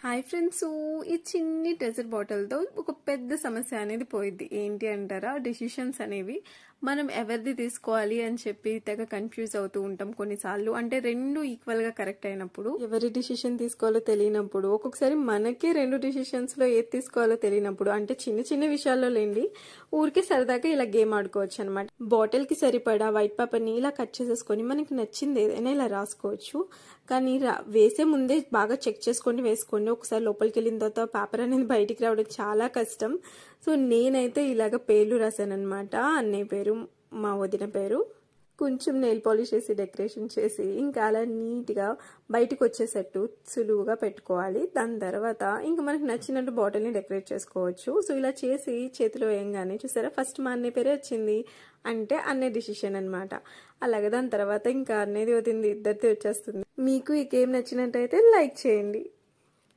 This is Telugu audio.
హాయ్ ఫ్రెండ్స్, ఈ చిన్ని ట్రెజర్ బాటిల్తో ఒక పెద్ద సమస్య అనేది పోయిద్ది. ఏంటి అంటారా? డిసిషన్స్ అనేవి మనం ఎవరిది తీసుకోవాలి అని చెప్పి తెగ కన్ఫ్యూజ్ అవుతూ ఉంటాం కొన్నిసార్లు. అంటే రెండు ఈక్వల్ గా కరెక్ట్ అయినప్పుడు, ఎవరి డిసిషన్ తీసుకోవాలో తెలియనప్పుడు, ఒక్కొక్కసారి మనకే రెండు డిసిషన్స్ లో ఏది తీసుకోవాలో తెలియనప్పుడు, అంటే చిన్న చిన్న విషయాల్లో లేండి, ఊరికే సరదాగా ఇలా గేమ్ ఆడుకోవచ్చు అనమాట. బాటిల్ కి సరిపడా వైట్ పేపర్ ని ఇలా కట్ చేసేసుకొని మనకి నచ్చింది ఏదైనా ఇలా రాసుకోవచ్చు. కానీ వేసే ముందే బాగా చెక్ చేసుకొని వేసుకోండి. ఒకసారి లోపలికి వెళ్ళిన తర్వాత పేపర్ అనేది బయటికి రావడం చాలా కష్టం. సో నేనైతే ఇలాగ పేర్లు రాశాను అనమాట. అన్నయ్య పేరు, మా వదిన పేరు, కొంచెం నెయిల్ పాలిష్ చేసి డెకరేషన్ చేసి ఇంకా అలా నీట్గా బయటకు వచ్చేసట్టు సులువుగా పెట్టుకోవాలి. దాని తర్వాత ఇంకా మనకు నచ్చినట్టు బాటిల్ని డెకరేట్ చేసుకోవచ్చు. సో ఇలా చేసి చేతిలో వేయంగానే చూసారా, ఫస్ట్ మా అన్నయ్య పేరే వచ్చింది. అంటే అన్నయ్య డిసిషన్ అనమాట. అలాగే దాని తర్వాత ఇంకా అన్నయ్యది అవుతుంది, ఇద్దరిది వచ్చేస్తుంది. మీకు ఈ గేమ్ నచ్చినట్టయితే లైక్ చేయండి.